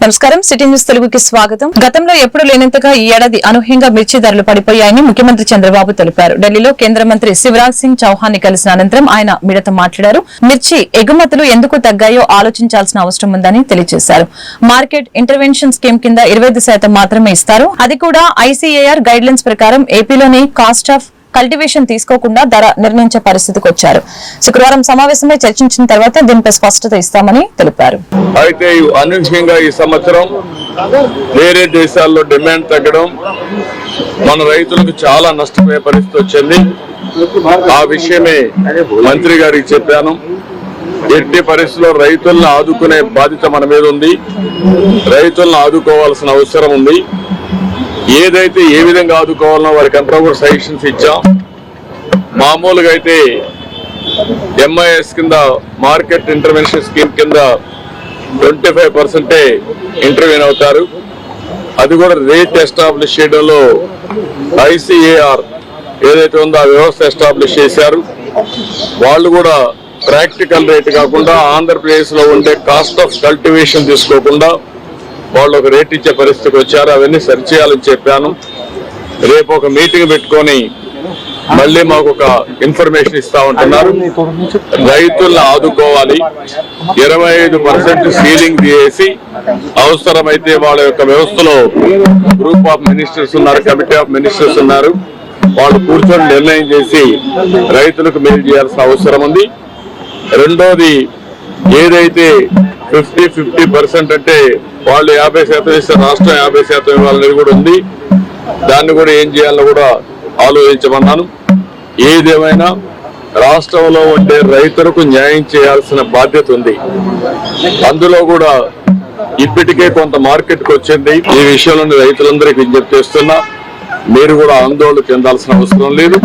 నమస్కారం. City news తెలుగుకి స్వాగతం. గతంలో ఎప్పుడు లేనంతగా ఈ ఏడాది అనూహ్యంగా మిర్చి ధరలు పడిపోయాయని ముఖ్యమంత్రి చంద్రబాబు తెలిపారు. ఢిల్లీలో కేంద్ర మంత్రి శివరాజ్ సింగ్ చౌహాన్ ని కలిసిన అనంతరం ఆయన మీడియాతో మాట్లాడారు. మిర్చి ఎగుమతులు ఎందుకు తగ్గాయో ఆలోచించాల్సిన అవసరం ఉందని తెలియజేశారు. మార్కెట్ ఇంటర్వెన్షన్ స్కీమ్ కింద 25% మాత్రమే ఇస్తారు. అది కూడా ఐసీఏఆర్ గైడ్ లైన్స్ ప్రకారం ఏపీలోని కాస్ట్ ఆఫ్ కల్టివేషన్ తీసుకోకుండా ధర నిర్ణయించే పరిస్థితికి వచ్చారు. శుక్రవారం సమావేశంలో చర్చించిన తర్వాత దీనిపై స్పష్టత ఇస్తామని తెలిపారు. అయితే అనూహ్యంగా ఈ సంవత్సరం వేరే దేశాల్లో డిమాండ్ తగ్గడం మన రైతులకు చాలా నష్టపోయే పరిస్థితి వచ్చింది. ఆ విషయమే మంత్రి గారికి చెప్పాను. ఎట్టి పరిస్థితుల్లో రైతులను ఆదుకునే బాధ్యత మన మీద ఉంది. రైతులను ఆదుకోవాల్సిన అవసరం ఉంది. ఏదైతే ఏ విధంగా ఆదుకోవాలనో వారికి అంతా కూడా సజెషన్స్ ఇచ్చాం. మామూలుగా అయితే ఎంఐఎస్ కింద మార్కెట్ ఇంటర్వెన్షన్ స్కీమ్ కింద 25% ఇంటర్వ్యూన్ అవుతారు. అది కూడా రేట్ ఎస్టాబ్లిష్ చేయడంలో ఐసీఏఆర్ ఏదైతే ఉందో ఆ వ్యవస్థ ఎస్టాబ్లిష్ చేశారు. వాళ్ళు కూడా ప్రాక్టికల్ రేట్ కాకుండా ఆంధ్రప్రదేశ్ లో ఉండే కాస్ట్ ఆఫ్ కల్టివేషన్ తీసుకోకుండా వాళ్ళు ఒక రేట్ ఇచ్చే పరిస్థితికి వచ్చారు. అవన్నీ సరిచేయాలని చెప్పాను. రేపు ఒక మీటింగ్ పెట్టుకొని మళ్ళీ మాకు ఒక ఇన్ఫర్మేషన్ ఇస్తా ఉంటున్నారు. రైతులను ఆదుకోవాలి. 25% సీలింగ్ చేసి అవసరమైతే వాళ్ళ యొక్క వ్యవస్థలో గ్రూప్ ఆఫ్ మినిస్టర్స్ ఉన్నారు, కమిటీ ఆఫ్ మినిస్టర్స్ ఉన్నారు. వాళ్ళు కూర్చొని నిర్ణయం చేసి రైతులకు మేలు చేయాల్సిన అవసరం ఉంది. రెండోది ఏదైతే 50% అంటే వాళ్ళు 50% ఇస్తే రాష్ట్రం 50% ఇవ్వాలనేది కూడా ఉంది. దాన్ని కూడా ఏం చేయాలో కూడా ఆలోచించమన్నాను. ఏదేమైనా రాష్ట్రంలో ఉండే రైతులకు న్యాయం చేయాల్సిన బాధ్యత ఉంది. అందులో కూడా ఇప్పటికే కొంత మార్కెట్కి వచ్చింది. ఈ విషయంలో రైతులందరికీ విజ్ఞప్తి చేస్తున్నా, మీరు కూడా ఆందోళన చెందాల్సిన అవసరం లేదు.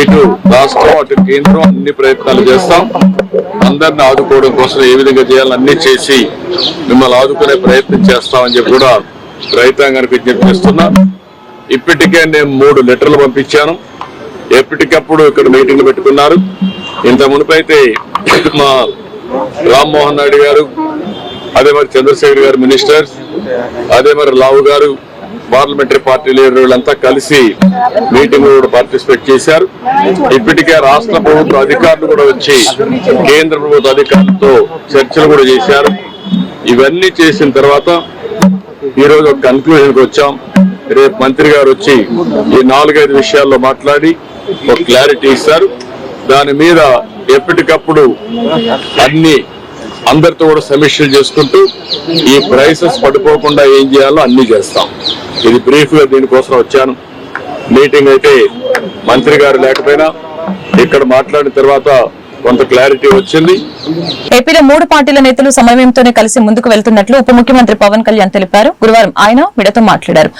ఇటు రాష్ట్రం అటు కేంద్రం అన్ని ప్రయత్నాలు చేస్తాం. అందరిని ఆదుకోవడం కోసం ఏ విధంగా చేయాలని అన్ని చేసి మిమ్మల్ని ఆదుకునే ప్రయత్నం చేస్తామని చెప్పి కూడా రైతాంగానికి విజ్ఞప్తి చేస్తున్నా. ఇప్పటికే నేను 3 లెటర్లు పంపించాను. ఎప్పటికప్పుడు ఇక్కడ మీటింగ్లు పెట్టుకున్నారు. ఇంత మునుపైతే మా రామ్మోహన్ నాయుడు గారు, అదే మరి చంద్రశేఖర్ గారు మినిస్టర్స్, అదే మరి లావు గారు పార్లమెంటరీ పార్టీ లీడర్లంతా కలిసి మీటింగ్ కూడా పార్టిసిపేట్ చేశారు. ఇప్పటికే రాష్ట్ర ప్రభుత్వ అధికారులు కూడా వచ్చి కేంద్ర ప్రభుత్వ అధికారులతో చర్చలు కూడా చేశారు. ఇవన్నీ చేసిన తర్వాత ఈరోజు ఒక కన్క్లూజన్కి వచ్చాం. రేపు మంత్రి గారు వచ్చి ఈ 4-5 విషయాల్లో మాట్లాడి ఒక క్లారిటీ ఇస్తారు. దాని మీద ఎప్పటికప్పుడు అందరితో కూడా సమీక్షలు చేసుకుంటూ ఈ ప్రైసెస్ పడిపోకుండా ఏం చేయాలో అన్ని చేస్తాం. ఇది బ్రీఫ్ గా దీనికోసం వచ్చాను. మీటింగ్ అయితే మంత్రి గారు లేకపోయినా ఇక్కడ మాట్లాడిన తర్వాత కొంత క్లారిటీ వచ్చింది. ఏపీలో 3 పార్టీల నేతలు సమన్వయంతోనే కలిసి ముందుకు వెళ్తున్నట్లు ఉప ముఖ్యమంత్రి పవన్ కళ్యాణ్ తెలిపారు. గురువారం ఆయన మీడియాతో మాట్లాడారు.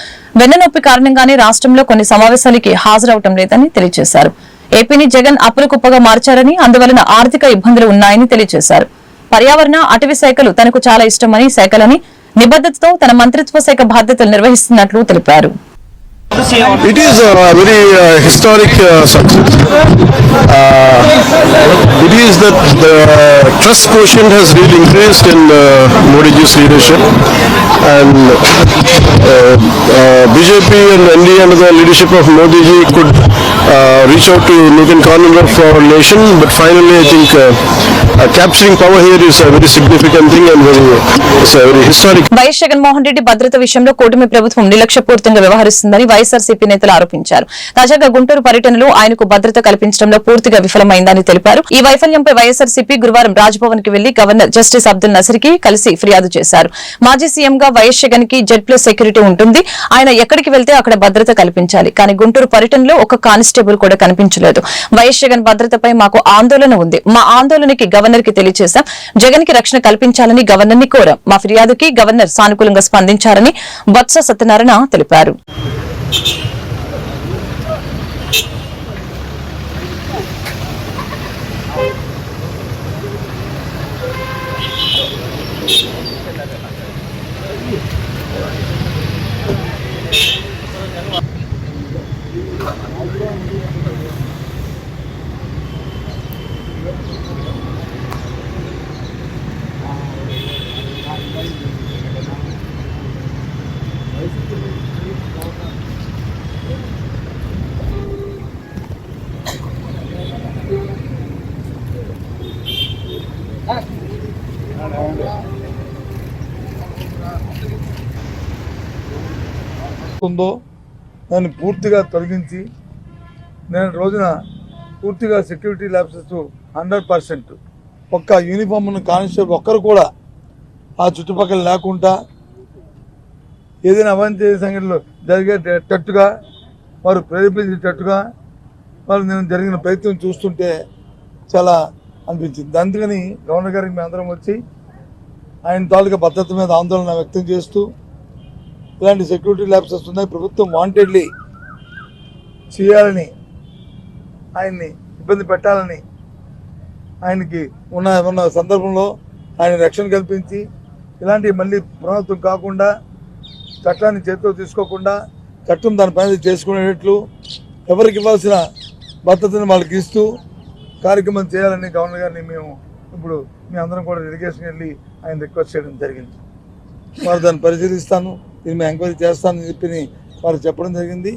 వెన్ననొప్పి కారణంగానే రాష్ట్రంలో కొన్ని సమావేశాలకి హాజరవటం లేదని తెలియజేశారు. ఏపీని జగన్ అప్పుల కుప్పగా మార్చారని, అందువలన ఆర్థిక ఇబ్బందులు ఉన్నాయని తెలియజేశారు. పర్యావరణ, అటవీ శాఖలు తనకు చాలా ఇష్టమని, శాఖలని నిబద్ధతతో తన మంత్రిత్వ శాఖ బాధ్యతలు నిర్వహిస్తున్నట్లు తెలిపారు. It is a very historic success. It is that the trust quotient has really increased in Modi ji's leadership, and BJP and NDA under the leadership of Modi ji could reach out to nook and corner of our nation, but finally I think capturing power here is a very significant thing and it's a very historic. YS Jaganmohan Reddy భద్రత విషయంలో కూటమి ప్రభుత్వం నిర్లక్ష్యపూరితంగా వ్యవహరిస్తుందని వైఎస్ఆర్సీపీ నేతలు ఆరోపించారు. తాజాగా గుంటూరు పర్యటనలో ఆయనకు భద్రత కల్పించడంలో పూర్తిగా విఫలమైందని తెలిపారు. ఈ వైఫల్యంపై వైఎస్ఆర్సీపీ గురువారం రాజ్భవన్ కి వెళ్లి గవర్నర్ జస్టిస్ అబ్దుల్ నసీర్ కి కలిసి ఫిర్యాదు చేశారు. మాజీ సీఎం గా వైఎస్ జగన్ కి Z+ సెక్యూరిటీ ఉంటుంది. ఆయన ఎక్కడికి వెళ్తే అక్కడ భద్రత కల్పించాలి. కానీ గుంటూరు పర్యటనలో ఒక్క కానిస్టేబుల్ కూడా కనిపించలేదు. వైఎస్ జగన్ భద్రతపై మాకు ఆందోళన ఉంది. మా ఆందోళనకి గవర్నర్ కి తెలియజేశాం. జగన్ కి రక్షణ కల్పించాలని గవర్నర్ ని కోరాం. మా ఫిర్యాదుకి గవర్నర్ సానుకూలంగా స్పందించారని బొత్స సత్యనారాయణ తెలిపారు. ఉందో దాన్ని పూర్తిగా తొలగించి నేను రోజున పూర్తిగా సెక్యూరిటీ ల్యాబ్సెస్ 100% ఒక్క యూనిఫామ్ కానిస్టేబుల్ ఒక్కరు కూడా ఆ చుట్టుపక్కల లేకుండా ఏదైనా అవాంఛనీయ సంఘటనలు జరిగేటట్టుగా వారు ప్రేరేపించేటట్టుగా వాళ్ళు నేను జరిగిన ప్రయత్నం చూస్తుంటే చాలా అనిపించింది. అందుకని గవర్నర్ గారికి మేము అందరం వచ్చి ఆయన తాలూకా భద్రత మీద ఆందోళన వ్యక్తం చేస్తూ ఇలాంటి సెక్యూరిటీ ల్యాబ్సెస్ ఉన్నాయి, ప్రభుత్వం వాంటెడ్లీ చేయాలని ఆయన్ని ఇబ్బంది పెట్టాలని ఆయనకి ఉన్న సందర్భంలో ఆయన రక్షణ కల్పించి ఇలాంటివి మళ్ళీ పునరావృతం కాకుండా చట్టాన్ని చేతిలో తీసుకోకుండా చట్టం దాని పని చేసుకునేటట్లు ఎవరికి ఇవ్వాల్సిన భద్రతను వాళ్ళకి ఇస్తూ కార్యక్రమం చేయాలని గవర్నర్ గారిని మేము ఇప్పుడు మీ అందరం కూడా డెలిగేషన్ వెళ్ళి ఆయన రిక్వెస్ట్ చేయడం జరిగింది. వారు దాన్ని పరిశీలిస్తాను, దీన్ని మేము ఎంక్వైరీ చేస్తానని చెప్పి వారు చెప్పడం జరిగింది.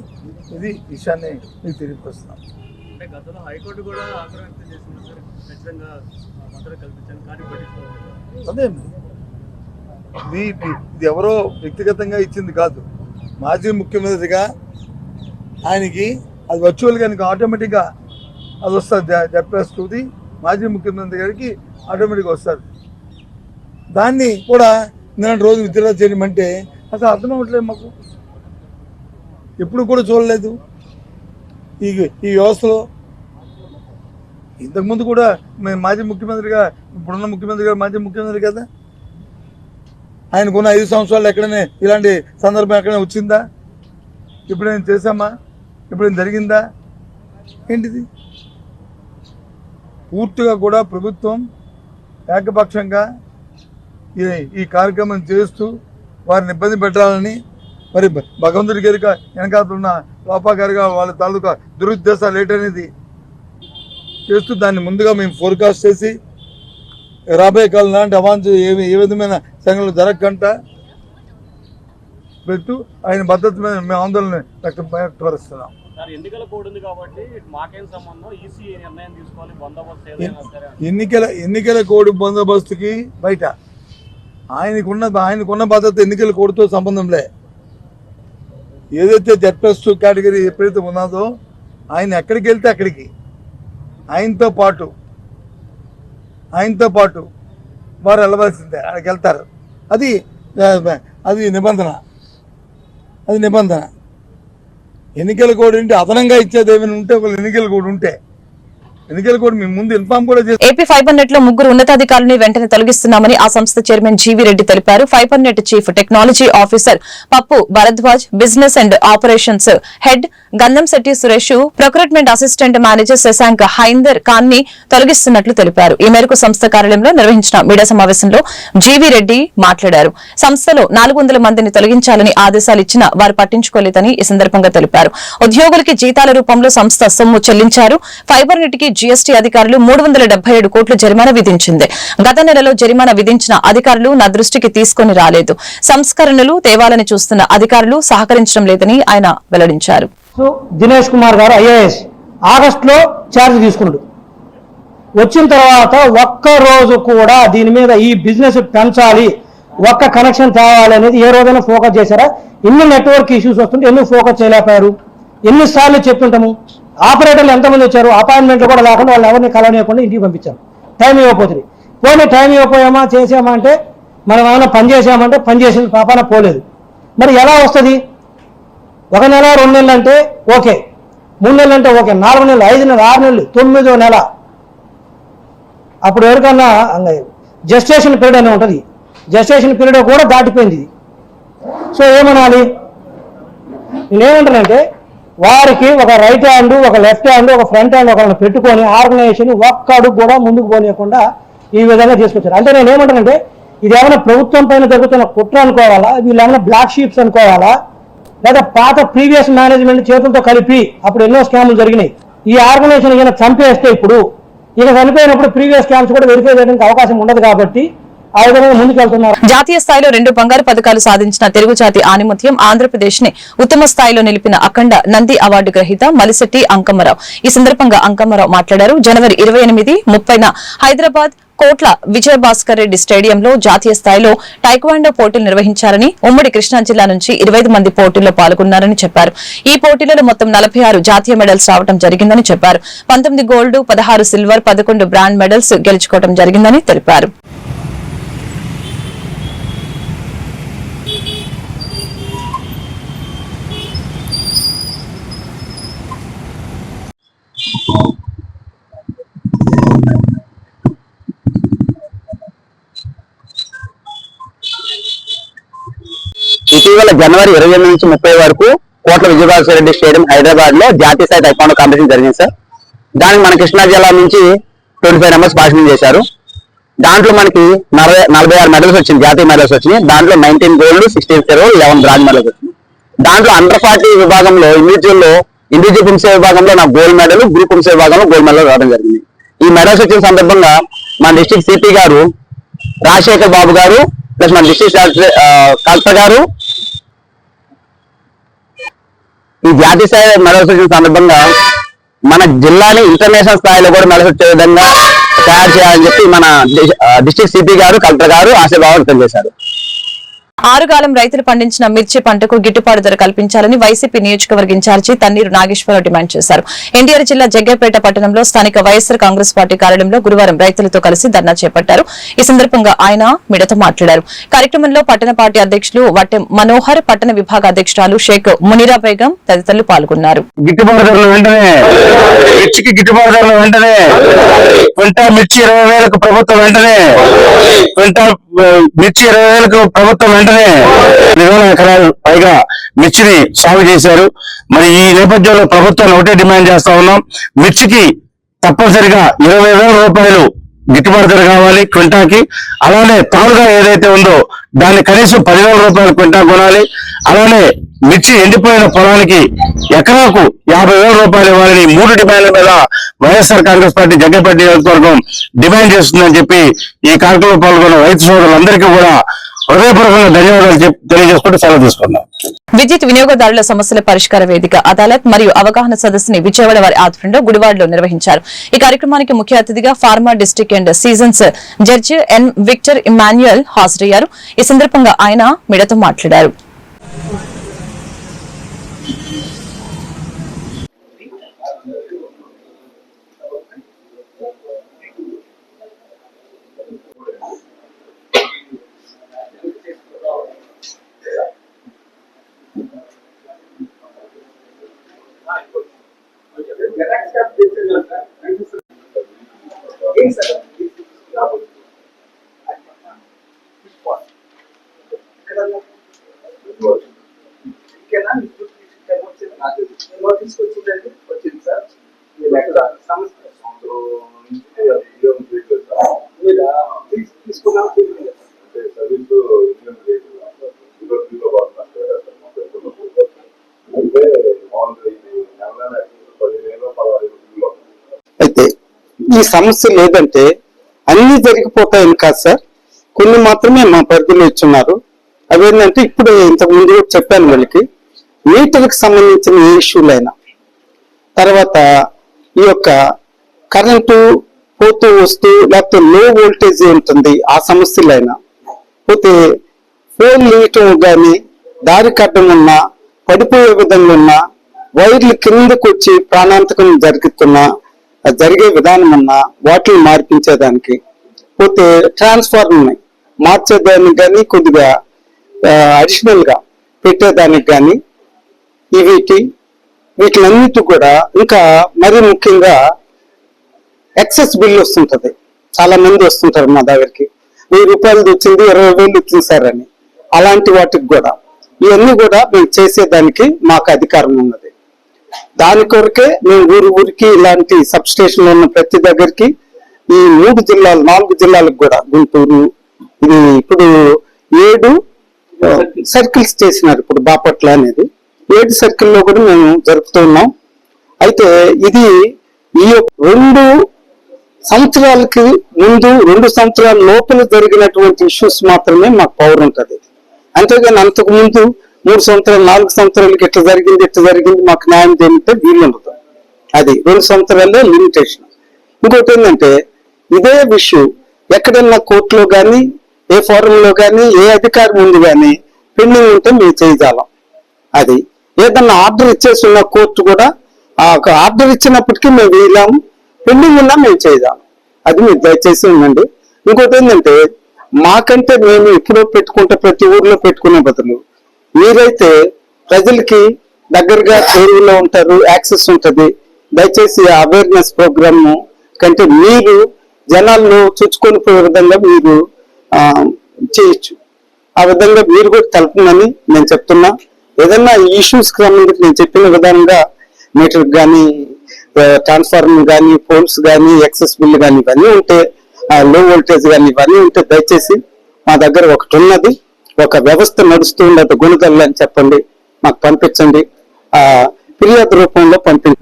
ఇది విషయాన్ని మీకు తెలియపరుస్తున్నాం. అదే ఇది ఎవరో వ్యక్తిగతంగా ఇచ్చింది కాదు, మాజీ ముఖ్యమంత్రిగా ఆయనకి అది వర్చువల్గా ఆయనకి ఆటోమేటిక్గా అది వస్తుంది. చెప్పేస్తుంది మాజీ ముఖ్యమంత్రి గారికి ఆటోమేటిక్గా వస్తుంది. దాన్ని కూడా నేను రోజు విత్డ్రా చేయమంటే అసలు అర్థం అవ్వట్లేదు మాకు, ఎప్పుడు కూడా చూడలేదు ఈ వ్యవస్థలో. ఇంతకుముందు కూడా మేము మాజీ ముఖ్యమంత్రిగా, ఇప్పుడున్న ముఖ్యమంత్రి గారు మాజీ ముఖ్యమంత్రి కదా, ఆయనకున్న 5 సంవత్సరాలు ఎక్కడైనా ఇలాంటి సందర్భం ఎక్కడైనా వచ్చిందా? ఎప్పుడైనా చేశామా? ఎప్పుడైనా జరిగిందా? ఏంటిది? పూర్తిగా కూడా ప్రభుత్వం ఏకపక్షంగా ఈ కార్యక్రమం చేస్తూ వారిని ఇబ్బంది పెట్టాలని, మరి భగవంతుడి గారిగా వెనకాతున్న లోపా గారిగా వాళ్ళ తాలూకా దురుద్దేశాలు ఏంటనేది చేస్తూ దాన్ని ముందుగా మేము ఫోర్కాస్ట్ చేసి రాబోయే కాలం లాంటి అవాంఛ ఏ విధమైన సంఘటనలు జరగకుండా పెట్టు ఆయన భద్రత మీద మేము ఆందోళన వ్యక్తపరుస్తున్నాం. ఎన్నికల కోడ్ బందోబస్తుకి బయట ఆయనకున్న భద్రత ఎన్నికల కోడ్తో సంబంధంలే. ఏదైతే Z+2 కేటగిరీ ఎప్పుడైతే ఉన్నదో ఆయన ఎక్కడికి వెళ్తే అక్కడికి ఆయనతో పాటు వారు వెళ్ళవలసిందే, అక్కడికి వెళ్తారు. అది నిబంధన. ఎన్నికల కోడ్ ఏంటి అదనంగా ఇచ్చేది ఏమైనా ఉంటే ఒక ఎన్నికల కోడ్ ఉంటే ఎన్నికల కోడ్ మీ ముందు ఇన్ఫార్మ్ కూడా చేస్తారు. ఏపీ ఫైబర్ నెట్ లో 3 ఉన్నతాధికారులను వెంటనే తొలగిస్తున్నామని ఆ సంస్థ చైర్మన్ జీవీ రెడ్డి తెలిపారు. Fibre net chief technology officer Pappu Bharadwaj, business and operations head Gandhamsetty Suresh, procurement assistant manager Shashank Haindar Khan ని తొలగిస్తున్నట్లు తెలిపారు. ఈ మేరకు సంస్థ కార్యాలయంలో నిర్వహించిన మీడియా సమావేశంలో జీవీ రెడ్డి మాట్లాడారు. సంస్థలో 400 మందిని తొలగించాలని ఆదేశాలు ఇచ్చినా వారు పట్టించుకోలేదని ఈ సందర్భంగా తెలిపారు. ఉద్యోగులకి జీతాల రూపంలో సంస్థ సొమ్ము చెల్లించారు. ఫైబర్ నెట్ కి జీఎస్టీ అధికారులు 377 కోట్ల జరిమానా విధించింది. గత నెలలో జరిమానా విధించిన అధికారులు నా దృష్టికి తీసుకొని రాలేదు. సంస్కరణలు తేవాలని చూస్తున్న అధికారులు సహకరించడం లేదని ఆయన వెల్లడించారు. దినేష్ కుమార్ గారు ఐఏఎస్ ఆగస్టులో ఛార్జ్ తీసుకున్నాడు. వచ్చిన తర్వాత ఒక్క రోజు కూడా దీని మీద ఈ బిజినెస్ పెంచాలి, ఒక్క కనెక్షన్ తేవాలి అనేది ఏ రోజైనా ఫోకస్ చేశారా? ఎన్ని నెట్వర్క్ ఇష్యూస్ వస్తుంటే ఎందుకు ఫోకస్ చేయలేకపోయారు? ఎన్నిసార్లు చెప్తుంటాము. ఆపరేటర్లు ఎంతమంది వచ్చారు, అపాయింట్మెంట్లు కూడా లేకుండా వాళ్ళు ఎవరిని కలవనియకుండా ఇంటికి పంపించారు. టైం ఇవ్వకపోతుంది. పోనీ టైం ఇవ్వకపోయామా చేసామా అంటే మనం ఏమైనా పని చేసామంటే పని చేసిన పాపాన పోలేదు. మరి ఎలా వస్తుంది? 1 నెల 2 నెలలు అంటే ఓకే, 3 నెలలు అంటే ఓకే, 4 నెలలు 5 నెలలు 6 నెలలు 9వ నెల అప్పుడు ఎవరికన్నా జెస్టేషన్ పీరియడ్ అని ఉంటుంది. జెస్టేషన్ పీరియడ్ కూడా దాటిపోయింది. సో ఏమనాలి? నేనేమంటానంటే వారికి ఒక రైట్ హ్యాండ్, ఒక లెఫ్ట్ హ్యాండ్, ఒక ఫ్రంట్ హ్యాండ్ ఒకరిని పెట్టుకొని ఆర్గనైజేషన్ ఒక్క అడుగు కూడా ముందుకు పోనీయకుండా ఈ విధంగా తీసుకొచ్చారు. అంటే నేను ఏమంటానంటే ఇది ఏమైనా ప్రభుత్వం పైన జరుగుతున్న కుట్ర అనుకోవాలా, వీళ్ళు ఏమైనా బ్లాక్ షీప్స్ అనుకోవాలా, లేదా పాత ప్రీవియస్ మేనేజ్మెంట్ చేతులతో కలిపి అప్పుడు ఎన్నో స్కామ్లు జరిగినాయి. ఈ ఆర్గనైజేషన్ ఈయన చంపేస్తే ఇప్పుడు ఇక చనిపోయినప్పుడు ప్రీవియస్ స్కామ్స్ కూడా వెరిఫై చేయడానికి అవకాశం ఉండదు. కాబట్టి ఆ విధంగా ముందుకెళ్తున్నారు. జాతీయ స్థాయిలో 2 బంగారు పథకాలు సాధించిన తెలుగు జాతి ఆణిముత్యం ఆంధ్రప్రదేశ్ ని ఉత్తమ స్థాయిలో నిలిపిన అఖండ నంది అవార్డు గ్రహీత మలిశెట్టి అంకమ్మరావు. ఈ సందర్భంగా అంకమ్మరావు మాట్లాడారు. జనవరి 28, 30న హైదరాబాద్ కోట్ల విజయభాస్కర్ రెడ్డి స్టేడియంలో జాతీయ స్థాయిలో టైక్వాండో పోటీలు నిర్వహించారని, ఉమ్మడి కృష్ణా జిల్లా నుంచి 25 మంది పోటీల్లో పాల్గొన్నారని చెప్పారు. ఈ పోటీలలో మొత్తం 46 జాతీయ మెడల్స్ రావడం జరిగిందని చెప్పారు. 19 గోల్డ్, 16 సిల్వర్, 11 బ్రాండ్ మెడల్స్ గెలుచుకోవడం జరిగిందని తెలిపారు. ఇటీవల జనవరి 28 నుంచి 30 వరకు కోట్ల విజయభాస్కర్ రెడ్డి స్టేడియం హైదరాబాద్ లో జాతీయ స్థాయి టైక్వాండో కాంపిటీషన్ జరిగింది సార్. దానికి మన కృష్ణా జిల్లా నుంచి 25 మెంబర్స్ పార్టిసిపేట్ చేశారు. దాంట్లో మనకి 46 మెడల్స్ వచ్చింది, జాతీయ మెడల్స్ వచ్చినాయి. దాంట్లో 19 గోల్డ్, 16 సిల్వర్, 11 బ్రాంజ్ మెడల్స్ వచ్చినాయి. దాంట్లో అండర్ 40 విభాగంలో ఇండివిజువల్ పుంసే విభాగంలో నాకు గోల్డ్ మెడల్, గ్రూప్ పుంసే విభాగంలో గోల్డ్ మెడల్ రావడం జరిగింది. ఈ మెడల్స్ వచ్చిన సందర్భంగా మన డిస్ట్రిక్ట్ సిపి గారు రాజశేఖర్ బాబు గారు ప్లస్ మన డిస్ట్రిక్ట్ కలెక్టర్ గారు ఈ జాతీయ స్థాయి మెడల్స్ వచ్చిన సందర్భంగా మన జిల్లాని ఇంటర్నేషనల్ స్థాయిలో కూడా మెడల్స్ వచ్చే విధంగా తయారు చేయాలని చెప్పి మన డిస్ట్రిక్ట్ సిపి గారు, కలెక్టర్ గారు ఆశాభావం వ్యక్తం చేశారు. ఆరుగాలం రైతులు పండించిన మిర్చి పంటకు గిట్టుబాటు ధర కల్పించాలని వైసీపీ నియోజకవర్గ ఇన్ఛార్జి తన్నీరు నాగేశ్వరరావు డిమాండ్ చేశారు. ఎన్టీఆర్ జిల్లా జగ్గైపేట పట్టణంలో స్థానిక వైఎస్సార్ కాంగ్రెస్ పార్టీ కార్యాలయంలో గురువారం రైతులతో కలిసి ధర్నా చేపట్టారు. ఈ సందర్భంగా ఆయన మీడియాతో మాట్లాడారు. కార్యక్రమంలో పట్టణ పార్టీ అధ్యక్షులు వట్టెం మనోహర్, పట్టణ విభాగ అధ్యక్షురాలు షేక్ మునీరా బేగం తదితరులు పాల్గొన్నారు. గిట్టుబాటు ధరలు వెంటనే, మిర్చికి గిట్టుబాటు ధరలు వెంటనే, క్వింటా మిర్చి 20,000కు ప్రభుత్వం వెంటనే, క్వింటా మిర్చి 20,000కు ప్రభుత్వం వెంటనే 2,000 ఎకరాలు పైగా మిర్చిని సాగు చేశారు. మరి ఈ నేపథ్యంలో ప్రభుత్వాన్ని ఒకటే డిమాండ్ చేస్తా ఉన్నాం, మిర్చికి తప్పనిసరిగా 20,000 రూపాయలు గిట్టుబాటు ధర కావాలి క్వింటాకి. అలానే తాలుగా ఏదైతే ఉందో దాన్ని కనీసం 10,000 రూపాయలు క్వింటా కొనాలి. అలానే మిర్చి ఎండిపోయిన పొలానికి ఎకరాకు 50,000 రూపాయలు ఇవ్వాలని 3 డిమాండ్ల మీద వైఎస్ఆర్ కాంగ్రెస్ పార్టీ జగ్గైపేట నియోజకవర్గం డిమాండ్ చేస్తుందని చెప్పి ఈ కార్యక్రమంలో పాల్గొన్న రైతు సోదరులందరికీ కూడా హృదయపూర్వకంగా ధన్యవాదాలు తెలియజేసుకుంటూ సెలవు తీసుకున్నాం. విద్యుత్ వినియోగదారుల సమస్యల పరిష్కార వేదిక అదాలత్ మరియు అవగాహన సదస్సుని విజయవాడ వారి ఆధ్వర్యంలో గుడివాడలో నిర్వహించారు. ఈ కార్యక్రమానికి ముఖ్య అతిథిగా pharma district and sessions judge N Victor Emmanuel హాజరయ్యారు. ఈ సందర్భంగా ఆయన మీడియాతో మాట్లాడారు. అయితే ఈ సమస్య లేదంటే అన్ని జరిగిపోతాయని కాదు సార్, కొన్ని మాత్రమే మా పరిధిలో ఇచ్చున్నారు. అవేంటంటే ఇప్పుడు ఇంతకు ముందు కూడా చెప్పాను, వాళ్ళకి మీటర్కి సంబంధించిన ఏ ఇష్యూలైనా, తర్వాత ఈ యొక్క కరెంటు పోతూ వస్తూ లేకపోతే లో వోల్టేజ్ ఉంటుంది ఆ సమస్యలైనా, పోతే ఫోన్ లీయటం కానీ దారి కట్టడం ఉన్నా, పడిపోయే విధంగా ఉన్నా, వైర్లు కిందకు వచ్చి ప్రాణాంతకం జరిగే విధానం ఉన్నా వాటిని మార్పించేదానికి, పోతే ట్రాన్స్ఫార్మర్ని మార్చేదానికి కానీ కొద్దిగా అడిషనల్ గా పెట్టేదానికి కానీ వీటిలన్నిటి కూడా, ఇంకా మరీ ముఖ్యంగా ఎక్సెస్ బిల్ వస్తుంటది. చాలా మంది వస్తుంటారు మా దగ్గరికి, 1000 రూపాయలు వచ్చింది 20,000 వచ్చింది సార్ అని. అలాంటి వాటికి కూడా ఇవన్నీ కూడా మేము చేసేదానికి మాకు అధికారం ఉన్నది. దాని కొరకే మేము ఊరికి ఇలాంటి సబ్ స్టేషన్లు ఉన్న ప్రతి దగ్గరికి ఈ 4 జిల్లాలకు కూడా, గుంటూరు, ఇది ఇప్పుడు 7 సర్కిల్స్ చేసినారు. ఇప్పుడు బాపట్ల అనేది 7 సర్కిల్లో కూడా మేము జరుపుతున్నాం. అయితే ఇది ఈ 2 సంవత్సరాలకి ముందు 2 సంవత్సరాల లోపల జరిగినటువంటి ఇష్యూస్ మాత్రమే మాకు పవర్ ఉంటుంది. అంతేగాని అంతకు ముందు 3 సంవత్సరాలు 4 సంవత్సరాలకి ఇట్లా జరిగింది మాకు న్యాయం చేయంటే వీలు ఉండదు. అది 2 సంవత్సరాలే లిమిటేషన్. ఇంకోటి ఏంటంటే ఇదే విషయం ఎక్కడన్నా కోర్టులో కానీ ఏ ఫోరంలో కానీ ఏ అధికారి ముందు కానీ పెండింగ్ ఉంటే మేము చేయజాలం. అది ఏదన్నా ఆర్డర్ ఇచ్చేసి ఉన్న కోర్టు కూడా ఆ ఆర్డర్ ఇచ్చినప్పటికీ మేము వేయలేము, పెండింగ్ ఉన్నా మేము చేయజాలం. అది మీరు దయచేసి ఉండండి. ఇంకోటి ఏంటంటే మాకంటే మేము ఎప్పుడో పెట్టుకుంటే ప్రతి ఊర్లో పెట్టుకునే బదులు మీరైతే ప్రజలకి దగ్గరగా చెరువులో ఉంటారు, యాక్సెస్ ఉంటుంది. దయచేసి అవేర్నెస్ ప్రోగ్రామ్ కంటే మీరు జనాలను చుచ్చుకొని పోయే విధంగా మీరు చేయొచ్చు. ఆ విధంగా మీరు కూడా తెలపమని నేను చెప్తున్నా. ఏదన్నా ఇష్యూస్ కి సంబంధించి నేను చెప్పిన విధంగా మీటర్ కానీ ట్రాన్స్ఫార్మర్ కానీ పోల్స్ కానీ ఎక్సెస్ బిల్ కానీ ఇవన్నీ ఉంటే లో వోల్టేజ్ కానీ ఇవన్నీ ఉంటే దయచేసి మా దగ్గర ఒకటి ఉన్నది, ఒక వ్యవస్థ నడుస్తూ ఉండదు గుణదల్లు అని చెప్పండి, మాకు పంపించండి. ఫిర్యాదు రూపంలో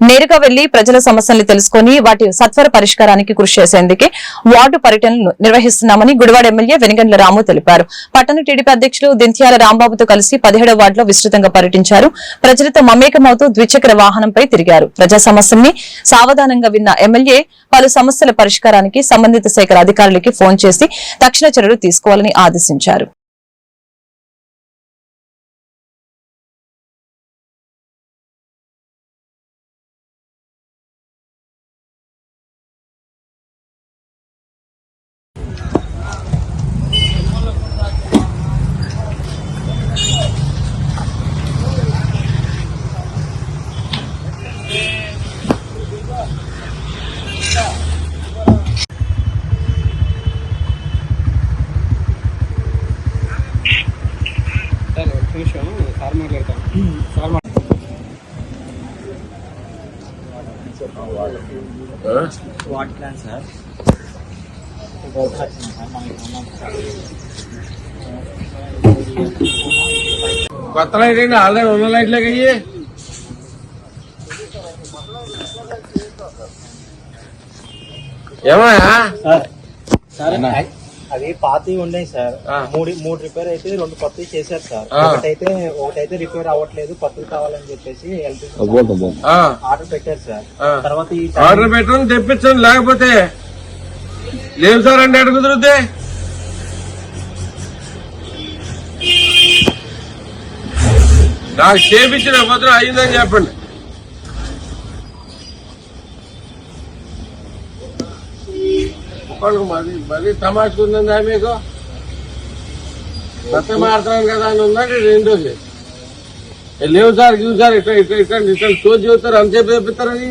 నేరుగా వెళ్లి ప్రజల సమస్యల్ని తెలుసుకుని వాటి సత్వర పరిష్కారానికి కృషి చేసేందుకే వార్డు పర్యటనలు నిర్వహిస్తున్నామని గుడివాడ ఎమ్మెల్యే వెనిగండ్ల రాము తెలిపారు. పట్టణ టీడీపీ అధ్యక్షులు దింత్యాల రాంబాబుతో కలిసి 17వ వార్డులో విస్తృతంగా పర్యటించారు. ప్రజలతో మమేకమవుతూ ద్విచక్ర వాహనంపై తిరిగారు. ప్రజా సమస్యల్ని సావధానంగా విన్న ఎమ్మెల్యే పలు సమస్యల పరిష్కారానికి సంబంధిత శాఖల అధికారులకి ఫోన్ చేసి తక్షణ చర్యలు తీసుకోవాలని ఆదేశించారు. వాట్ ప్లాన్ సార్ కొత్త లైట్ అయినా ఆల్రెడీ ఉన్న లైట్లకి అయ్యి ఏమయ్యా సార్ అవి పాతవి ఉన్నాయి సార్. మూడు రిపేర్ అయితే 2 కొత్తవి చేశారు సార్. ఒకటైతే రిపేర్ అవ్వట్లేదు, కొత్తవి కావాలని చెప్పేసి ఆర్డర్ పెట్టారు సార్. తర్వాత ఈ ఆర్డర్ పెట్టండి, తెప్పించండి, లేకపోతే లేవు సార్ అంటే ఎక్కడ కుదురుద్ది? నాకు చేపించిన భద్రం అయిందని చెప్పండి. మరి తమాషకు ఉందా మీకు? కొత్త మారుతాను కదా అని ఉందండి. రెండోది లేవు సార్ గివు సార్ ఇట్లా ఇట్లా ఇట్లా ఇట్లా చోటు చెబుతారు, అంతసేపు చెప్తారని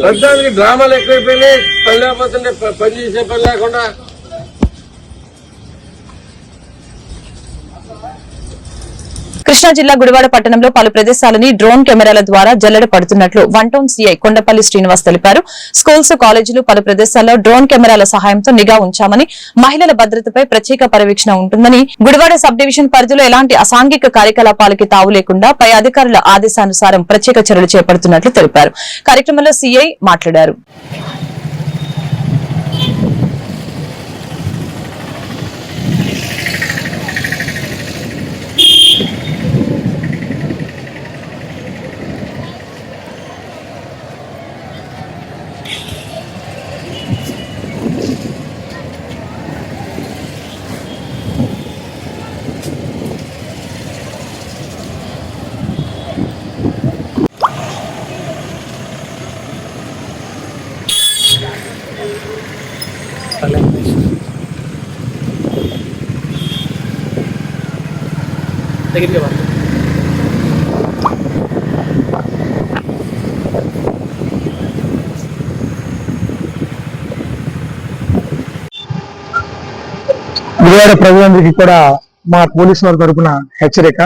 ప్రస్తుతానికి డ్రామాలు ఎక్కువైపోయినాయి. పని లేకపోతుంటే పని చేసే పని లేకుండా కృష్ణా జిల్లా గుడివాడ పట్టణంలో పలు ప్రదేశాలని డ్రోన్ కెమెరాల ద్వారా జల్లెడ పడుతున్నట్లు 1 టౌన్ సీఐ కొండపల్లి శ్రీనివాస్ తెలిపారు. స్కూల్స్, కాలేజీలు, పలు ప్రదేశాల్లో డ్రోన్ కెమెరాల సహాయంతో నిఘా ఉంచామని, మహిళల భద్రతపై ప్రత్యేక పర్యవేక్షణ ఉంటుందని, గుడివాడ సబ్ డివిజన్ పరిధిలో ఎలాంటి అసాంఘిక కార్యకలాపాలకి తావు లేకుండా పై అధికారుల ఆదేశానుసారం ప్రత్యేక చర్యలు చేపడుతున్నట్లు తెలిపారు. కార్యక్రమంలో సీఐ మాట్లాడారు. గుడివాడ ప్రజలందరికీ కూడా మా పోలీసు వారి తరఫున హెచ్చరిక.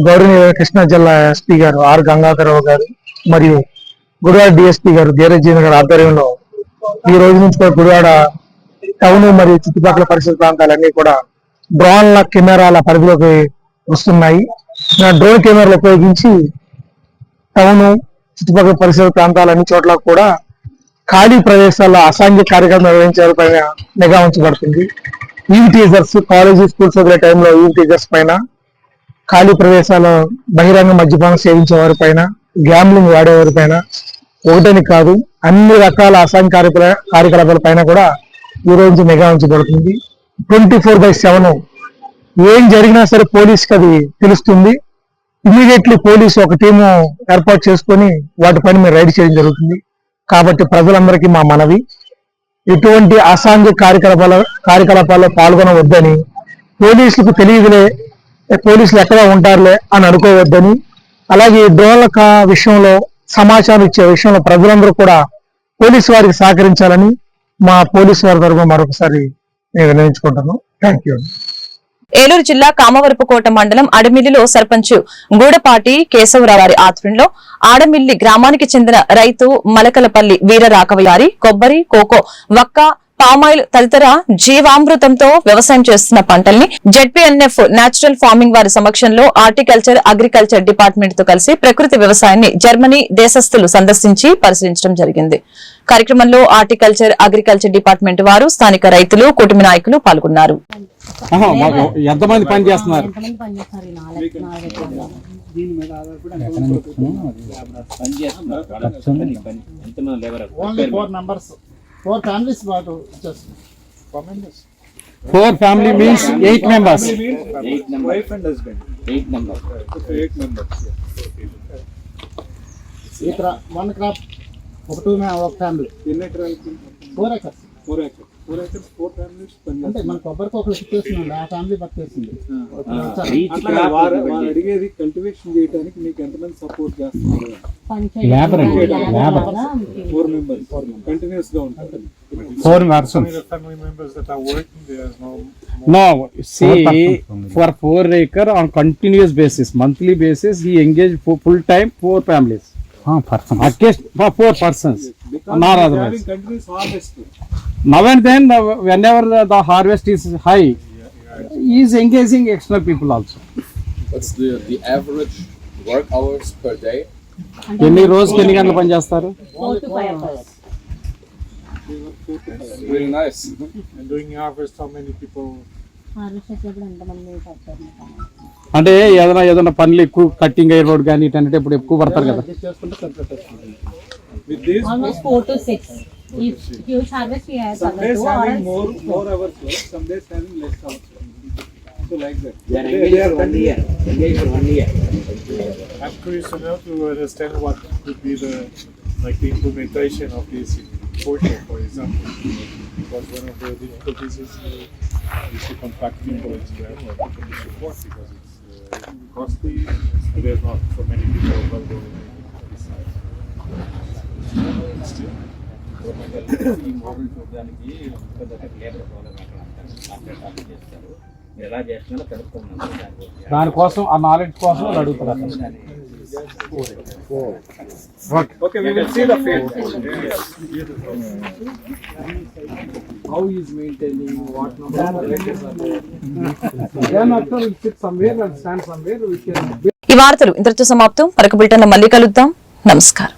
గౌరవనీయ కృష్ణా జిల్లా ఎస్పీ గారు ఆర్ గంగాధరరావు గారు మరియు గుడివాడ డిఎస్పీ గారు ధీరజీవన్ గారి ఆధ్వర్యంలో ఈ రోజు నుంచి కూడా గుడివాడ టౌన్ మరియు చుట్టుపక్కల పరిసర ప్రాంతాలన్నీ కూడా డ్రోన్ల కెమెరాల పరిధిలోకి వస్తున్నాయి. డ్రోన్ కెమెరాలు ఉపయోగించి టౌన్ చుట్టుపక్కల పరిసర ప్రాంతాలన్ని చోట్ల కూడా ఖాళీ ప్రదేశాల్లో అసాంఘిక కార్యక్రమం నిర్వహించే పైన నిఘా ఉంచబడుతుంది. ఈవ్ టీజర్స్, కాలేజీ స్కూల్స్ వదిలే టైంలో ఈవ్ టీజర్స్ పైన, ఖాళీ ప్రదేశాల్లో బహిరంగ మద్యపానం సేవించే వారి పైన, గ్యాంబ్లింగ్ వాడేవారి పైన ఒకటని కాదు అన్ని రకాల అసాంఘిక కార్యకలాపాల పైన కూడా ఈ రోజు నిఘా ఉంచబడుతుంది. 24/7 ఏం జరిగినా సరే పోలీస్కి అది తెలుస్తుంది. ఇమీడియట్లీ పోలీసు ఒక టీము ఏర్పాటు చేసుకొని వాటిపైన మీరు రైడ్ చేయడం జరుగుతుంది. కాబట్టి ప్రజలందరికీ మా మనవి, ఎటువంటి అసాంఘిక కార్యకలాపాల్లో పాల్గొనవద్దని, పోలీసులకు తెలియదులే, పోలీసులు ఎక్కడ ఉంటారులే అని అనుకోవద్దని, అలాగే డ్రోన్ల విషయంలో సమాచారం ఇచ్చే విషయంలో ప్రజలందరూ కూడా పోలీసు వారికి సహకరించాలని మా పోలీసు వారి తరఫున మరొకసారి నేను నిర్ణయించుకుంటాను. Thank you. ఏలూరు జిల్లా కామవరపుకోట మండలం అడమిల్లిలో సర్పంచ్ గూడపాటి కేశవరావు వారి ఆధ్వర్యంలో ఆడమిల్లి గ్రామానికి చెందిన రైతు మలకలపల్లి వీరరాఘవయ్య కొబ్బరి, కోకో, వక్క, పామాయిల్ తదితర జీవామృతంతో వ్యవసాయం చేస్తున్న పంటల్ని జెడ్పీఎన్ఎఫ్ నేచురల్ ఫార్మింగ్ వారి సమక్షంలో హార్టికల్చర్, అగ్రికల్చర్ డిపార్ట్మెంట్ తో కలిసి ప్రకృతి వ్యవసాయాన్ని జర్మనీ దేశస్థులు సందర్శించి పరిశీలించడం జరిగింది. కార్యక్రమంలో హార్టికల్చర్, అగ్రికల్చర్ డిపార్ట్మెంట్ వారు, స్థానిక రైతులు, కూటమి నాయకులు పాల్గొన్నారు. ఎంతమంది పని చేస్తున్నారు? Four families about just members. 4 family means 8 members. 8 members. Wife and husband. 8 members. 8 members. One crop. One family. Four acres. 4 acres. 4 acres, 4 families. అంటే మన కొబ్బరికి ఒక సిచ్యువేషన్ ఆ ఫ్యామిలీ వర్క్ చేస్తుంది. వారు అడిగేది కల్టివేషన్ చేయడానికి మీకు ఎంతమంది సపోర్ట్ చేస్తున్నారు? లేబర్ 4 members కంటిన్యూస్ గా ఉంటారు. 4 persons. Family members that are working there is No, see, for 4 acre on continuous basis, monthly basis, he engaged full time 4 families. At least for 4 persons. Not otherwise. Continuous harvest. Now and then, whenever the harvest is high, he is engaging extra people also. What's the average work hours per day? ఎన్ని రోజుకి ఎన్ని గంటలు పని చేస్తారు? 4 to 5 hours. Really nice. And during harvest, how many people? అంటే ఏదైనా పనులు ఎక్కువ కట్టింగ్ అయ్యే రోడ్ కానీ ఇటంటే ఇప్పుడు ఎక్కువ పడతారు కదా. Almost 4 to 6. If huge harvest we have some days having more hours work, some days having less hours work. So like that. They are 1 year. Engaged for 1 year. I'm curious enough to understand what could be the implementation of this portal, for example. Because one of the difficulties is to contract people as well, or people to support because it's costly. There's not so many people available on this side. Still. దానికోసం ఆ knowledge కోసం అడుగుతారు. Okay, we will see the field. How he is maintaining, what number of acres are there. Then after we sit somewhere and stand somewhere, we can. ఈ వార్తలు ఇంతటితో సమాప్తం. మరొక బులెటిన్లో మళ్ళీ కలుద్దాం. నమస్కారం.